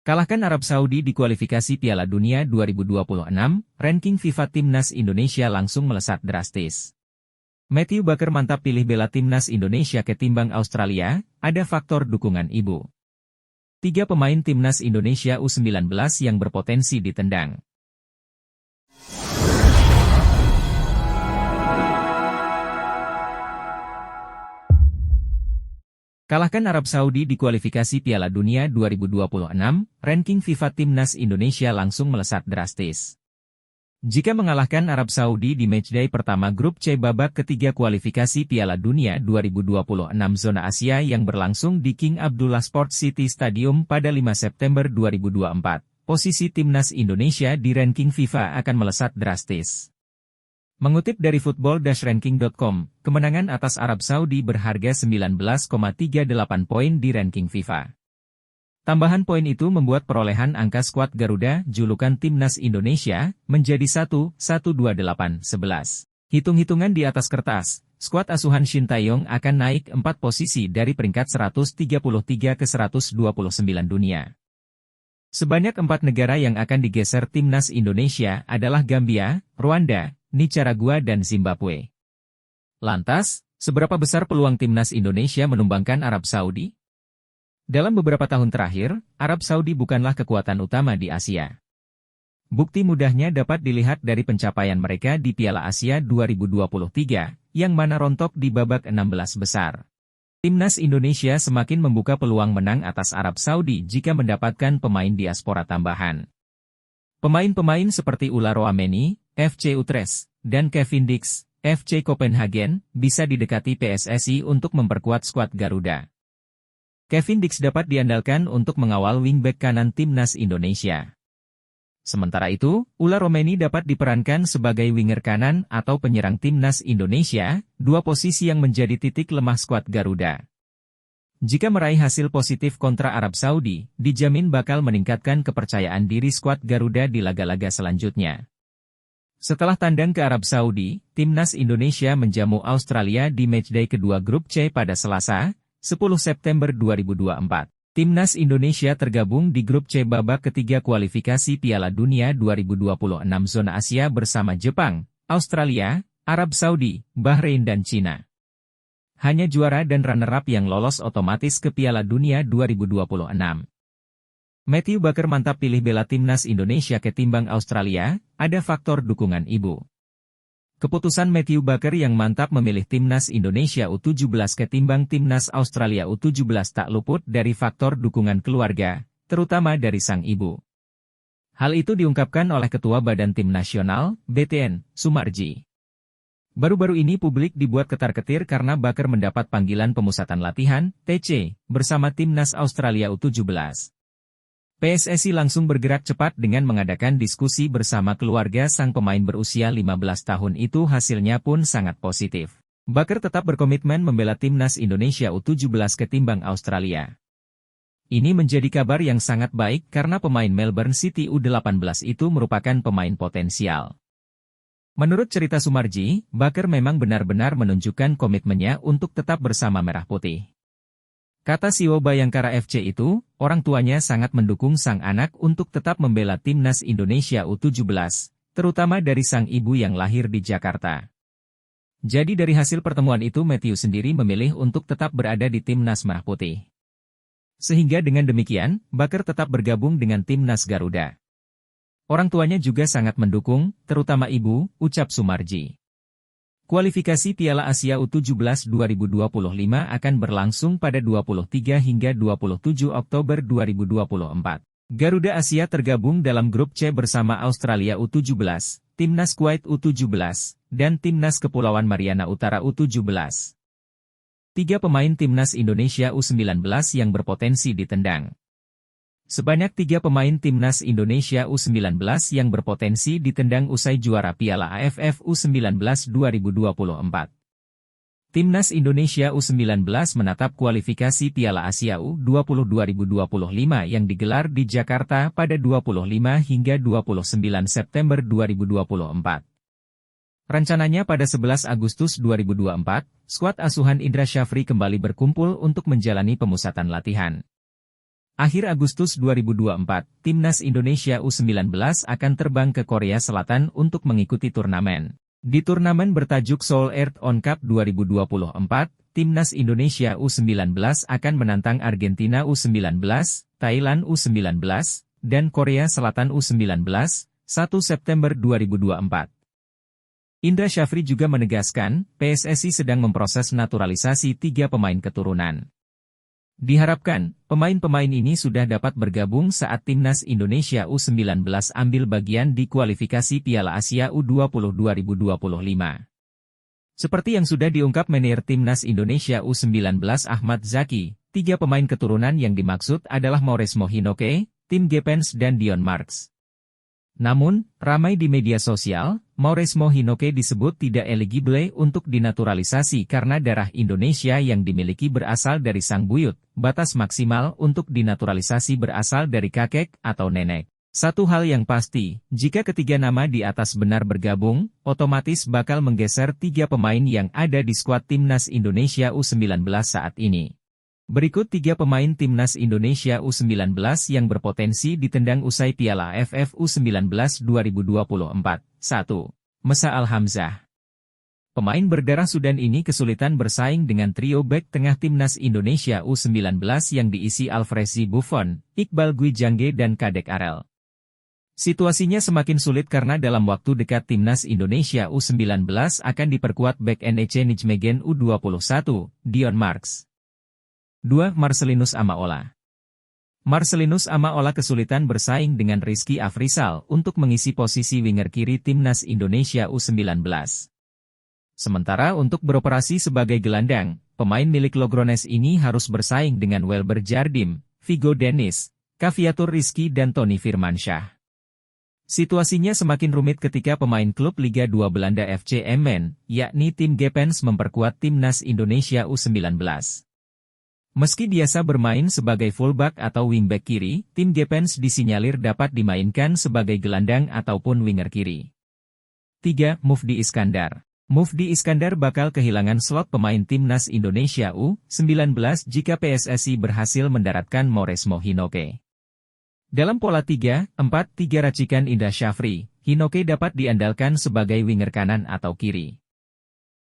Kalahkan Arab Saudi di kualifikasi Piala Dunia 2026, ranking FIFA Timnas Indonesia langsung melesat drastis. Matthew Baker mantap pilih bela Timnas Indonesia ketimbang Australia, ada faktor dukungan ibu. 3 pemain Timnas Indonesia U19 yang berpotensi ditendang. Kalahkan Arab Saudi di kualifikasi Piala Dunia 2026, ranking FIFA Timnas Indonesia langsung melesat drastis. Jika mengalahkan Arab Saudi di matchday pertama grup C babak ketiga kualifikasi Piala Dunia 2026 zona Asia yang berlangsung di King Abdullah Sports City Stadium pada 5 September 2024, posisi Timnas Indonesia di ranking FIFA akan melesat drastis. Mengutip dari football-ranking.com, kemenangan atas Arab Saudi berharga 19,38 poin di ranking FIFA. Tambahan poin itu membuat perolehan angka skuad Garuda, julukan Timnas Indonesia, menjadi 1,128,11. Hitung-hitungan di atas kertas, skuad asuhan Shin Tae-yong akan naik 4 posisi dari peringkat 133 ke 129 dunia. Sebanyak 4 negara yang akan digeser Timnas Indonesia adalah Gambia, Rwanda, Nicaragua dan Zimbabwe. Lantas, seberapa besar peluang Timnas Indonesia menumbangkan Arab Saudi? Dalam beberapa tahun terakhir, Arab Saudi bukanlah kekuatan utama di Asia. Bukti mudahnya dapat dilihat dari pencapaian mereka di Piala Asia 2023, yang mana rontok di babak 16 besar. Timnas Indonesia semakin membuka peluang menang atas Arab Saudi jika mendapatkan pemain diaspora tambahan. Pemain-pemain seperti Ularo Ameni, FC Utrecht, dan Kevin Dix, FC Copenhagen, bisa didekati PSSI untuk memperkuat skuad Garuda. Kevin Dix dapat diandalkan untuk mengawal wingback kanan Timnas Indonesia. Sementara itu, Ularo Ameni dapat diperankan sebagai winger kanan atau penyerang Timnas Indonesia, 2 posisi yang menjadi titik lemah skuad Garuda. Jika meraih hasil positif kontra Arab Saudi, dijamin bakal meningkatkan kepercayaan diri skuad Garuda di laga-laga selanjutnya. Setelah tandang ke Arab Saudi, Timnas Indonesia menjamu Australia di matchday kedua grup C pada Selasa, 10 September 2024. Timnas Indonesia tergabung di grup C babak ketiga kualifikasi Piala Dunia 2026 zona Asia bersama Jepang, Australia, Arab Saudi, Bahrain dan Cina. Hanya juara dan runner-up yang lolos otomatis ke Piala Dunia 2026. Matthew Baker mantap pilih bela Timnas Indonesia ketimbang Australia, ada faktor dukungan ibu. Keputusan Matthew Baker yang mantap memilih Timnas Indonesia U17 ketimbang Timnas Australia U17 tak luput dari faktor dukungan keluarga, terutama dari sang ibu. Hal itu diungkapkan oleh Ketua Badan Tim Nasional, BTN, Sumarji. Baru-baru ini publik dibuat ketar-ketir karena Baker mendapat panggilan pemusatan latihan, TC, bersama Timnas Australia U17. PSSI langsung bergerak cepat dengan mengadakan diskusi bersama keluarga sang pemain berusia 15 tahun itu hasilnya pun sangat positif. Baker tetap berkomitmen membela Timnas Indonesia U17 ketimbang Australia. Ini menjadi kabar yang sangat baik karena pemain Melbourne City U18 itu merupakan pemain potensial. Menurut cerita Sumarji, Baker memang benar-benar menunjukkan komitmennya untuk tetap bersama Merah Putih. Kata CEO Bayangkara FC itu, orang tuanya sangat mendukung sang anak untuk tetap membela Timnas Indonesia U17, terutama dari sang ibu yang lahir di Jakarta. Jadi dari hasil pertemuan itu Matthew sendiri memilih untuk tetap berada di Timnas Merah Putih. Sehingga dengan demikian, Baker tetap bergabung dengan Timnas Garuda. Orang tuanya juga sangat mendukung, terutama ibu, ucap Sumarji. Kualifikasi Piala Asia U17 2025 akan berlangsung pada 23 hingga 27 Oktober 2024. Garuda Asia tergabung dalam grup C bersama Australia U17, Timnas Kuwait U17, dan Timnas Kepulauan Mariana Utara U17. 3 pemain Timnas Indonesia U19 yang berpotensi ditendang. Sebanyak 3 pemain Timnas Indonesia U19 yang berpotensi ditendang usai juara Piala AFF U19 2024. Timnas Indonesia U19 menatap kualifikasi Piala Asia U20 2025 yang digelar di Jakarta pada 25 hingga 29 September 2024. Rencananya pada 11 Agustus 2024, skuad asuhan Indra Syafri kembali berkumpul untuk menjalani pemusatan latihan. Akhir Agustus 2024, Timnas Indonesia U19 akan terbang ke Korea Selatan untuk mengikuti turnamen. Di turnamen bertajuk Seoul Earthon Cup 2024, Timnas Indonesia U19 akan menantang Argentina U19, Thailand U19, dan Korea Selatan U19, 1 September 2024. Indra Syafri juga menegaskan, PSSI sedang memproses naturalisasi 3 pemain keturunan. Diharapkan, pemain-pemain ini sudah dapat bergabung saat Timnas Indonesia U19 ambil bagian di kualifikasi Piala Asia U20 2025. Seperti yang sudah diungkap manajer Timnas Indonesia U19 Ahmad Zaki, 3 pemain keturunan yang dimaksud adalah Mauresmo Hinoke, Tim Gepens dan Dion Marks. Namun, ramai di media sosial, Mauresmo Hinoke disebut tidak eligible untuk dinaturalisasi karena darah Indonesia yang dimiliki berasal dari sang buyut, batas maksimal untuk dinaturalisasi berasal dari kakek atau nenek. Satu hal yang pasti, jika ketiga nama di atas benar bergabung, otomatis bakal menggeser 3 pemain yang ada di skuad Timnas Indonesia U19 saat ini. Berikut 3 pemain Timnas Indonesia U19 yang berpotensi ditendang usai Piala AFF U19 2024. 1. Mesa Al-Hamzah. Pemain berdarah Sudan ini kesulitan bersaing dengan trio bek tengah Timnas Indonesia U19 yang diisi Alfrezi Buffon, Iqbal Gwijangge dan Kadek Arel. Situasinya semakin sulit karena dalam waktu dekat Timnas Indonesia U19 akan diperkuat bek NEC Nijmegen U21, Dion Marks. 2. Marcelinus Amaola. Marcelinus Amaola kesulitan bersaing dengan Rizky Afrizal untuk mengisi posisi winger kiri Timnas Indonesia U19. Sementara untuk beroperasi sebagai gelandang, pemain milik Logrones ini harus bersaing dengan Welber Jardim, Vigo Dennis, Kaviatur Rizky dan Tony Firmansyah. Situasinya semakin rumit ketika pemain klub Liga 2 Belanda FC Emmen, yakni Tim Gepens memperkuat Timnas Indonesia U19. Meski biasa bermain sebagai fullback atau wingback kiri, Tim Gepens disinyalir dapat dimainkan sebagai gelandang ataupun winger kiri. 3. Mufdi Iskandar. Mufdi Iskandar bakal kehilangan slot pemain Timnas Indonesia U19 jika PSSI berhasil mendaratkan Mauresmo Hinoke. Dalam pola 3-4-3 racikan Indra Syafri, Hinoke dapat diandalkan sebagai winger kanan atau kiri.